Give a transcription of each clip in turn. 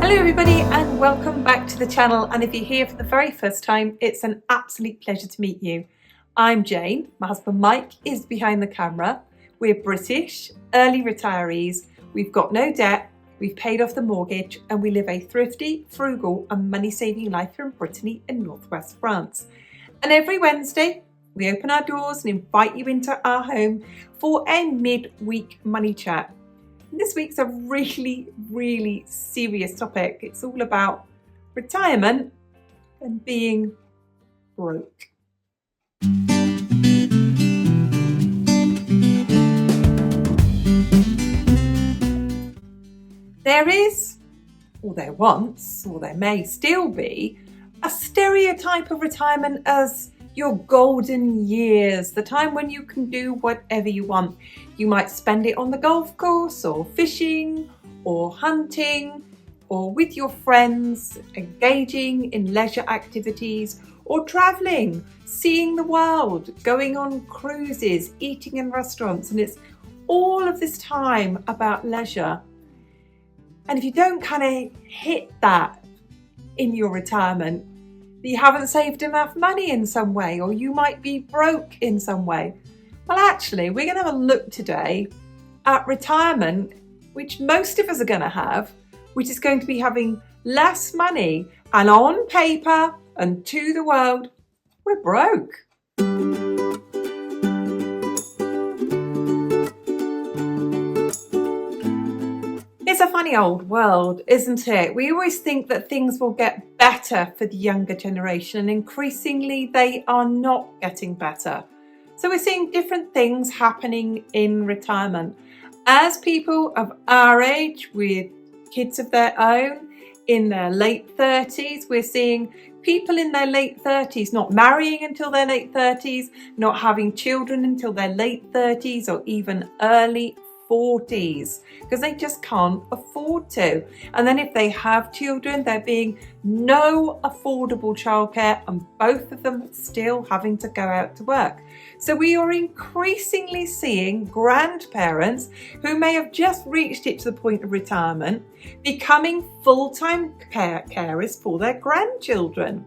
Hello everybody and welcome back to the channel, and if you're here for the very first time, it's an absolute pleasure to meet you. I'm Jane, my husband Mike is behind the camera. We're British, early retirees, we've got no debt, we've paid off the mortgage and we live a thrifty, frugal and money-saving life here in Brittany in northwest France. And every Wednesday we open our doors and invite you into our home for a mid-week money chat. This week's a really serious topic. It's all about retirement and being broke. There is, or there once, or there may still be, a stereotype of retirement as your golden years, the time when you can do whatever you want. You might spend it on the golf course or fishing or hunting or with your friends, engaging in leisure activities or traveling, seeing the world, going on cruises, eating in restaurants, and it's all of this time about leisure. And if you don't kind of hit that in your retirement, you haven't saved enough money in some way, or you might be broke in some way. Well, actually, we're going to have a look today at retirement, which most of us are going to have, which is going to be having less money, and on paper and to the world, we're broke. It's a funny old world, isn't it? We always think that things will get better for the younger generation, and increasingly they are not getting better. So we're seeing different things happening in retirement. As people of our age with kids of their own in their late 30s, we're seeing people in their late 30s not marrying until their late 30s, not having children until their late 30s or even early 40s, because they just can't afford to. And then if they have children, there being no affordable childcare, and both of them still having to go out to work. So we are increasingly seeing grandparents who may have just reached it to the point of retirement becoming full-time carers for their grandchildren.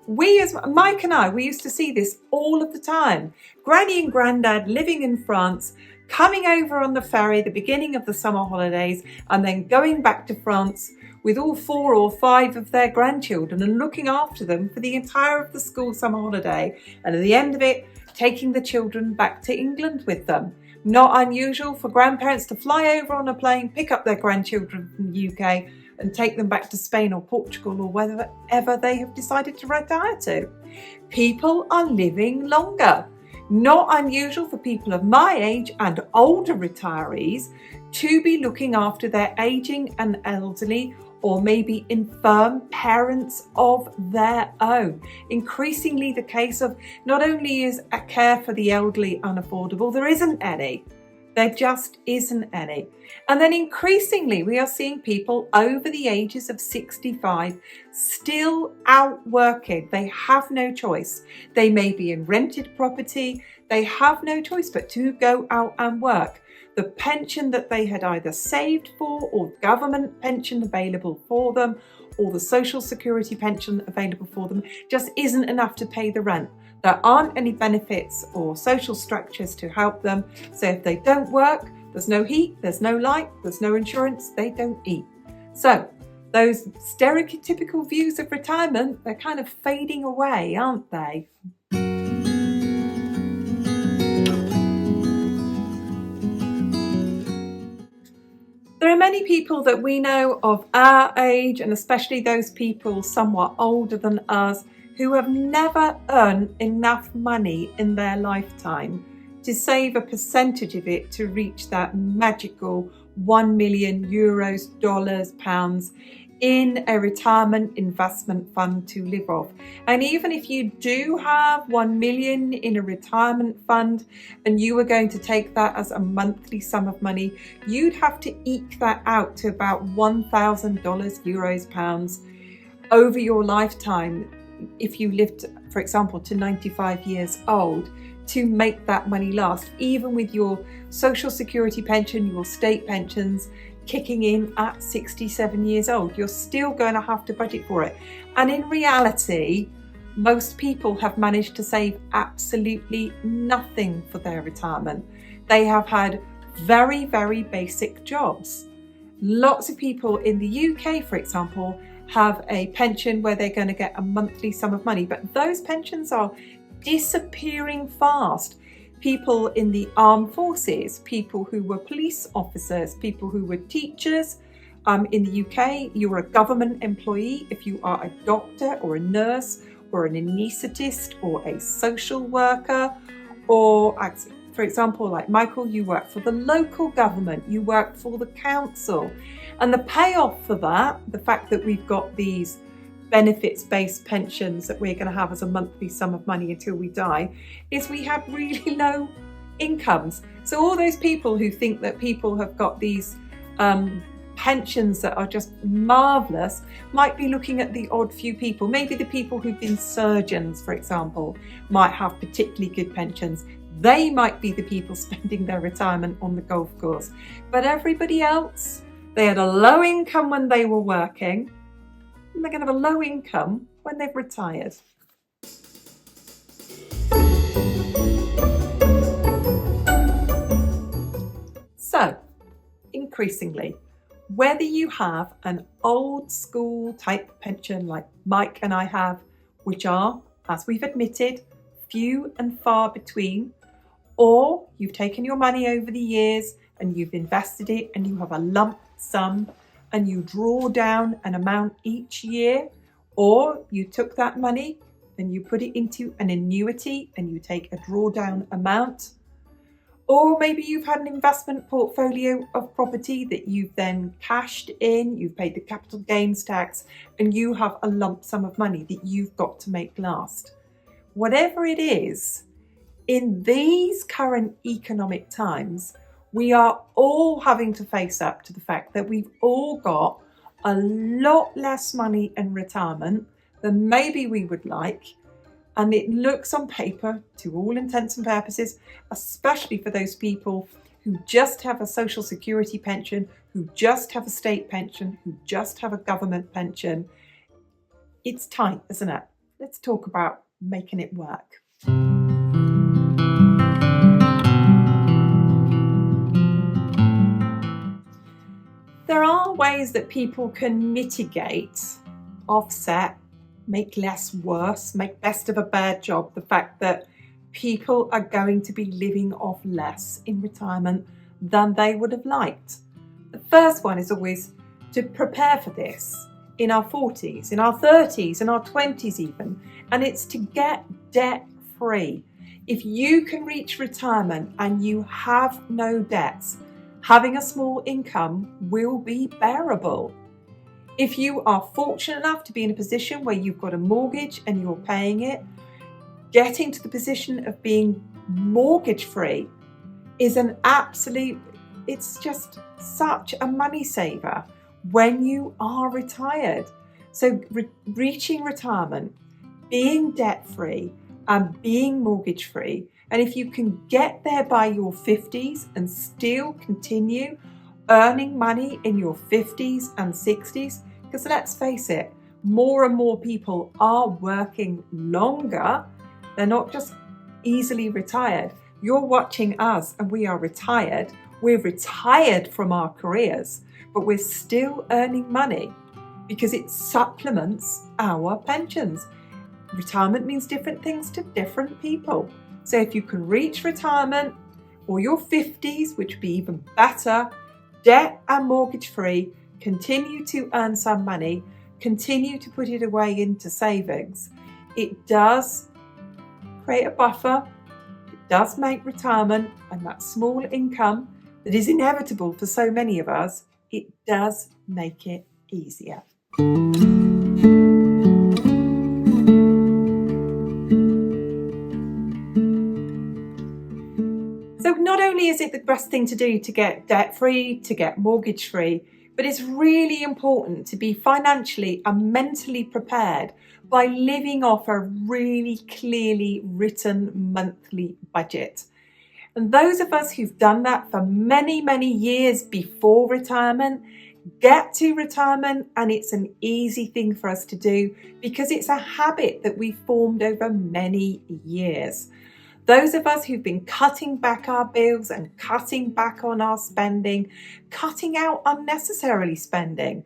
We, as Mike and I, we used to see this all of the time. Granny and Grandad living in France, coming over on the ferry at the beginning of the summer holidays and then going back to France with all 4 or 5 of their grandchildren and looking after them for the entire of the school summer holiday, and at the end of it taking the children back to England with them. Not unusual for grandparents to fly over on a plane, pick up their grandchildren from the UK and take them back to Spain or Portugal or wherever they have decided to retire to. People are living longer. Not unusual for people of my age and older retirees to be looking after their aging and elderly or maybe infirm parents of their own. Increasingly the case of not only is a care for the elderly unaffordable, there isn't any. There just isn't any. And then increasingly we are seeing people over the ages of 65 still out working. They have no choice. They may be in rented property. They have no choice but to go out and work. The pension that they had either saved for, or government pension available for them, or the social security pension available for them just isn't enough to pay the rent. There aren't any benefits or social structures to help them. So if they don't work, there's no heat, there's no light, there's no insurance, they don't eat. So those stereotypical views of retirement, they're kind of fading away, aren't they? There are many people that we know of our age, and especially those people somewhat older than us, who have never earned enough money in their lifetime to save a percentage of it to reach that magical 1 million euros, dollars, pounds in a retirement investment fund to live off. And even if you do have 1 million in a retirement fund and you were going to take that as a monthly sum of money, you'd have to eke that out to about $1,000, euros, pounds over your lifetime if you lived, for example, to 95 years old, to make that money last, even with your social security pension, your state pensions, kicking in at 67 years old. You're still going to have to budget for it. And in reality, most people have managed to save absolutely nothing for their retirement. They have had very, very basic jobs. Lots of people in the UK, for example, have a pension where they're going to get a monthly sum of money, but those pensions are disappearing fast. People in the armed forces, people who were police officers, people who were teachers. In the UK, you're a government employee if you are a doctor or a nurse or an anaesthetist or a social worker, or for example, like Michael, you work for the local government, you work for the council. And the payoff for that, the fact that we've got these benefits-based pensions that we're going to have as a monthly sum of money until we die, is we have really low incomes. So all those people who think that people have got these pensions that are just marvellous might be looking at the odd few people. Maybe the people who've been surgeons, for example, might have particularly good pensions. They might be the people spending their retirement on the golf course. But everybody else, they had a low income when they were working, and they're going to have a low income when they've retired. So, increasingly, whether you have an old school type pension like Mike and I have, which are, as we've admitted, few and far between, or you've taken your money over the years and you've invested it and you have a lump sum and you draw down an amount each year, or you took that money and you put it into an annuity and you take a drawdown amount, or maybe you've had an investment portfolio of property that you've then cashed in, you've paid the capital gains tax, and you have a lump sum of money that you've got to make last. Whatever it is, in these current economic times, we are all having to face up to the fact that we've all got a lot less money in retirement than maybe we would like. And it looks on paper, to all intents and purposes, especially for those people who just have a social security pension, who just have a state pension, who just have a government pension. It's tight, isn't it? Let's talk about making it work. There are ways that people can mitigate, offset, make less worse, make best of a bad job the fact that people are going to be living off less in retirement than they would have liked. The first one is always to prepare for this in our 40s, in our 30s, in our 20s even, and it's to get debt free. If you can reach retirement and you have no debts, having a small income will be bearable. If you are fortunate enough to be in a position where you've got a mortgage and you're paying it, getting to the position of being mortgage free is an absolute, it's just such a money saver when you are retired. So reaching retirement, being debt free and being mortgage free, and if you can get there by your 50s and still continue earning money in your 50s and 60s, because let's face it, more and more people are working longer. They're not just easily retired. You're watching us and we are retired. We're retired from our careers, but we're still earning money because it supplements our pensions. Retirement means different things to different people. So if you can reach retirement or your 50s, which would be even better, debt and mortgage free, continue to earn some money, continue to put it away into savings, it does create a buffer, it does make retirement and that small income that is inevitable for so many of us, it does make it easier. So not only is it the best thing to do to get debt free, to get mortgage free, but it's really important to be financially and mentally prepared by living off a really clearly written monthly budget. And those of us who've done that for many, many years before retirement get to retirement, and it's an easy thing for us to do because it's a habit that we've formed over many years. Those of us who've been cutting back our bills and cutting back on our spending, cutting out unnecessarily spending.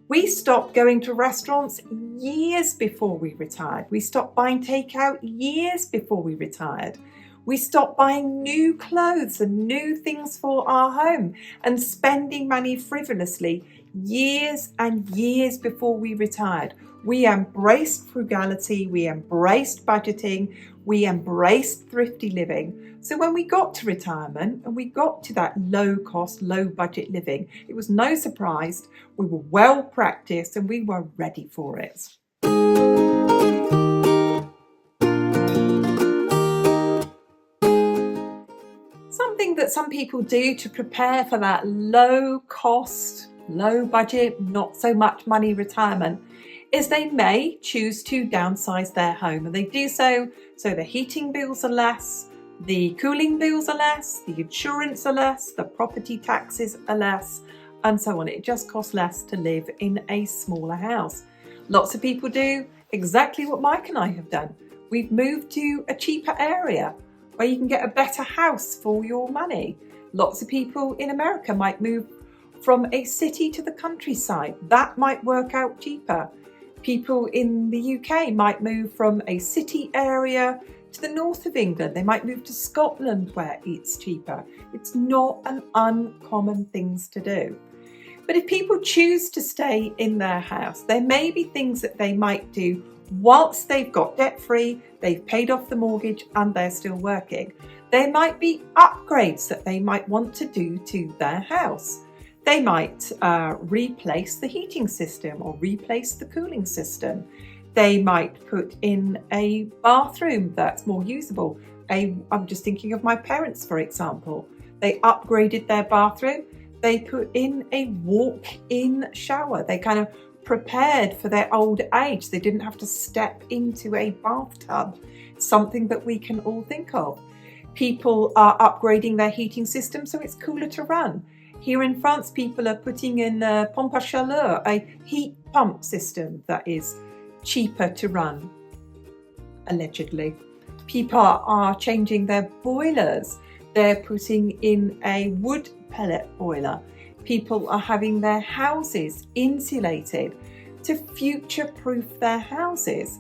We stopped going to restaurants years before we retired. We stopped buying takeout years before we retired. We stopped buying new clothes and new things for our home and spending money frivolously years and years before we retired. We embraced frugality, we embraced budgeting, we embraced thrifty living. So when we got to retirement and we got to that low cost, low budget living, it was no surprise. We were well practiced and we were ready for it. Something that some people do to prepare for that low cost, low budget, not so much money retirement is they may choose to downsize their home, and they do so the heating bills are less, the cooling bills are less, the insurance are less, the property taxes are less, and so on. It just costs less to live in a smaller house. Lots of people do exactly what Mike and I have done. We've moved to a cheaper area where you can get a better house for your money. Lots of people in America might move from a city to the countryside. That might work out cheaper. People in the UK might move from a city area to the north of England. They might move to Scotland where it's cheaper. It's not an uncommon thing to do. But if people choose to stay in their house, there may be things that they might do whilst they've got debt free, they've paid off the mortgage and they're still working. There might be upgrades that they might want to do to their house. They might replace the heating system or replace the cooling system. They might put in a bathroom that's more usable. I'm just thinking of my parents, for example. They upgraded their bathroom. They put in a walk-in shower. They kind of prepared for their old age. They didn't have to step into a bathtub. Something that we can all think of. People are upgrading their heating system so it's cooler to run. Here in France, people are putting in a pompe à chaleur, a heat pump system that is cheaper to run, allegedly. People are changing their boilers. They're putting in a wood pellet boiler. People are having their houses insulated to future-proof their houses.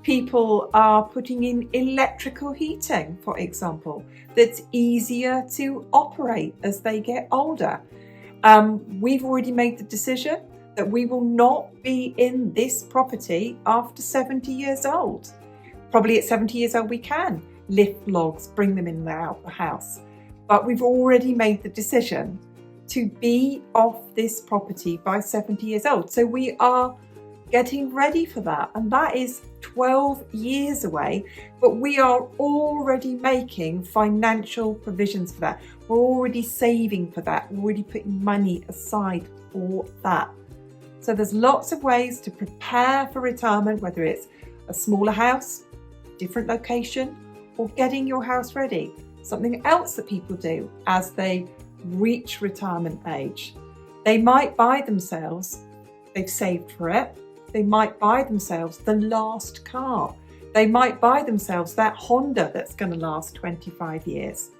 People are putting in electrical heating, for example, that's easier to operate as they get older. We've already made the decision that we will not be in this property after 70 years old. Probably at 70 years old we can lift logs, bring them in and out the house. But we've already made the decision to be off this property by 70 years old. So we are getting ready for that, and that is 12 years away, but we are already making financial provisions for that. We're already saving for that. We're already putting money aside for that. So there's lots of ways to prepare for retirement, whether it's a smaller house, different location, or getting your house ready. Something else that people do as they reach retirement age. They might buy themselves, they've saved for it, they might buy themselves the last car. They might buy themselves that Honda that's going to last 25 years.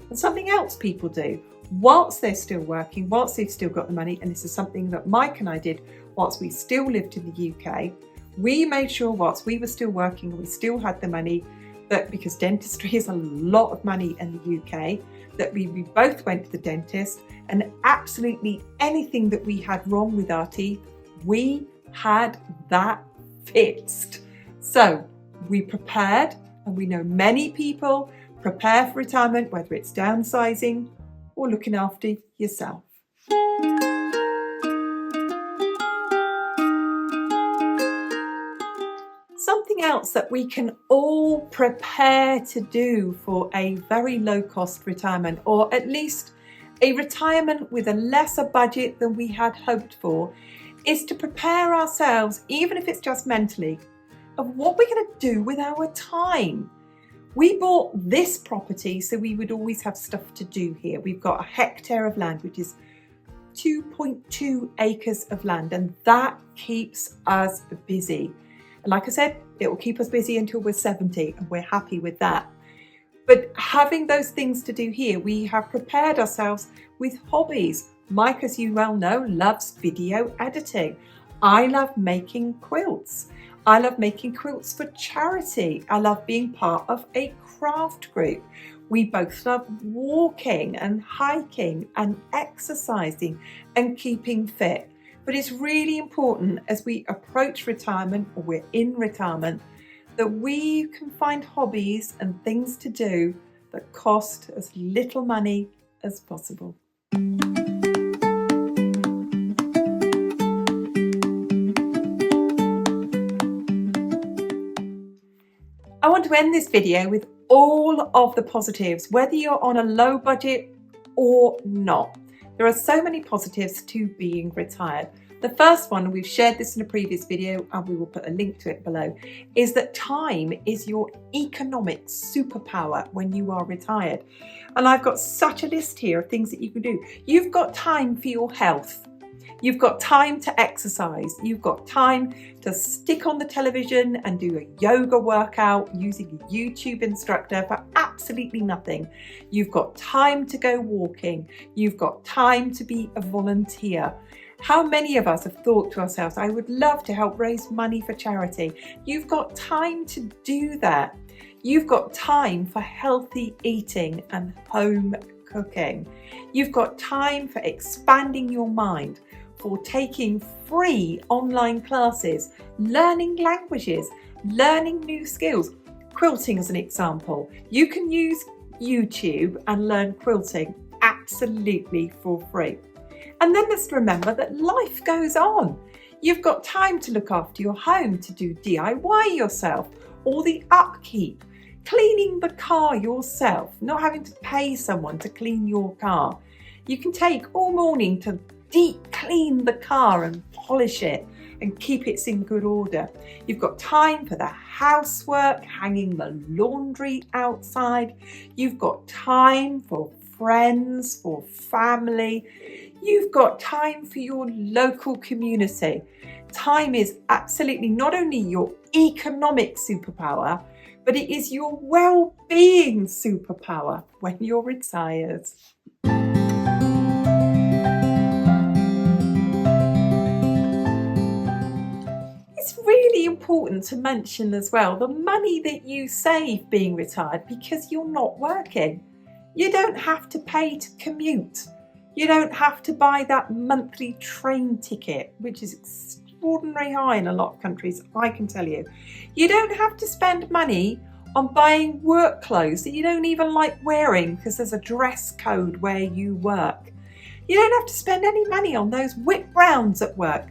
And something else people do whilst they're still working, whilst they've still got the money, and this is something that Mike and I did whilst we still lived in the UK, we made sure whilst we were still working and we still had the money, that because dentistry is a lot of money in the UK, that we both went to the dentist, and absolutely anything that we had wrong with our teeth, we had that fixed. So we prepared, and we know many people prepare for retirement, whether it's downsizing or looking after yourself. Something else that we can all prepare to do for a very low cost retirement, or at least a retirement with a lesser budget than we had hoped for, is to prepare ourselves, even if it's just mentally, of what we're going to do with our time. We bought this property so we would always have stuff to do here. We've got a hectare of land, which is 2.2 acres of land, and that keeps us busy. And like I said, it will keep us busy until we're 70, and we're happy with that. But having those things to do here, we have prepared ourselves with hobbies. Mike, as you well know, loves video editing. I love making quilts. I love making quilts for charity. I love being part of a craft group. We both love walking and hiking and exercising and keeping fit. But it's really important as we approach retirement, or we're in retirement, that we can find hobbies and things to do that cost as little money as possible. I want to end this video with all of the positives, whether you're on a low budget or not. There are so many positives to being retired. The first one, we've shared this in a previous video and we will put a link to it below, is that time is your economic superpower when you are retired. And I've got such a list here of things that you can do. You've got time for your health. You've got time to exercise. You've got time to stick on the television and do a yoga workout using a YouTube instructor for absolutely nothing. You've got time to go walking. You've got time to be a volunteer. How many of us have thought to ourselves, I would love to help raise money for charity? You've got time to do that. You've got time for healthy eating and home cooking. You've got time for expanding your mind, for taking free online classes, learning languages, learning new skills. Quilting as an example. You can use YouTube and learn quilting absolutely for free. And then let's remember that life goes on. You've got time to look after your home, to do DIY yourself, all the upkeep, cleaning the car yourself, not having to pay someone to clean your car. You can take all morning to deep clean the car and polish it and keep it in good order. You've got time for the housework, hanging the laundry outside. You've got time for friends, for family. You've got time for your local community. Time is absolutely not only your economic superpower, but it is your well-being superpower when you're retired. It's really important to mention as well the money that you save being retired because you're not working. You don't have to pay to commute. You don't have to buy that monthly train ticket, which is extraordinarily high in a lot of countries, I can tell you. You don't have to spend money on buying work clothes that you don't even like wearing because there's a dress code where you work. You don't have to spend any money on those whip rounds at work.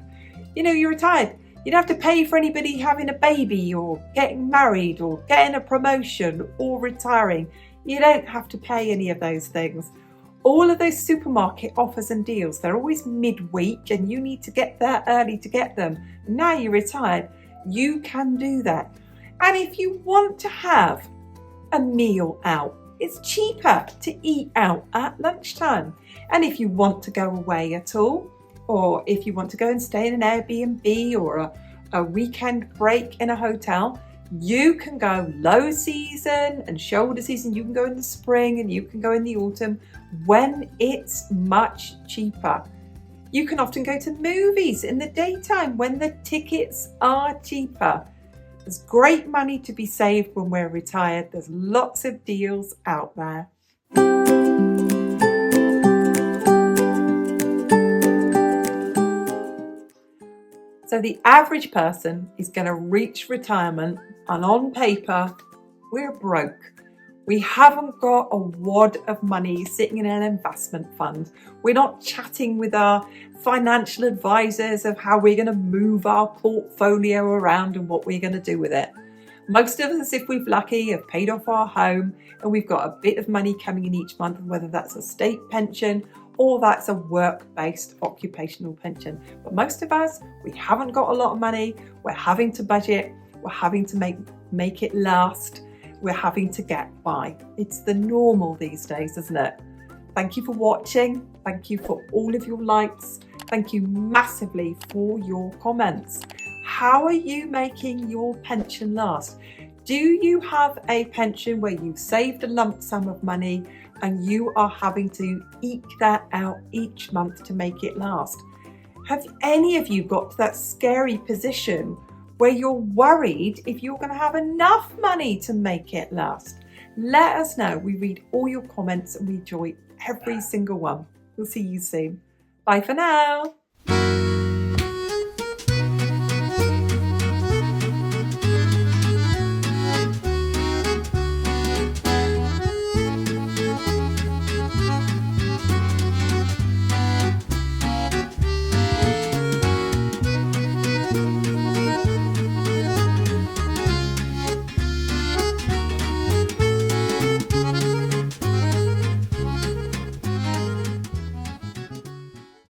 You know, you're retired. You don't have to pay for anybody having a baby or getting married or getting a promotion or retiring. You don't have to pay any of those things. All of those supermarket offers and deals, they're always midweek and you need to get there early to get them. Now you're retired, you can do that. And if you want to have a meal out, it's cheaper to eat out at lunchtime. And if you want to go away at all, or if you want to go and stay in an Airbnb or a weekend break in a hotel, you can go low season and shoulder season. You can go in the spring and you can go in the autumn when it's much cheaper. You can often go to movies in the daytime when the tickets are cheaper. There's great money to be saved when we're retired. There's lots of deals out there. So the average person is going to reach retirement and on paper, we're broke. We haven't got a wad of money sitting in an investment fund. We're not chatting with our financial advisors of how we're going to move our portfolio around and what we're going to do with it. Most of us, if we're lucky, have paid off our home and we've got a bit of money coming in each month, whether that's a state pension or that's a work-based occupational pension. But most of us, we haven't got a lot of money. We're having to budget. We're having to make it last. we're having to get by. It's the normal these days, isn't it? Thank you for watching. Thank you for all of your likes. Thank you massively for your comments. How are you making your pension last? Do you have a pension where you've saved a lump sum of money and you are having to eke that out each month to make it last? Have any of you got to that scary position where you're worried if you're going to have enough money to make it last? Let us know. We read all your comments and we enjoy every single one. We'll see you soon. Bye for now.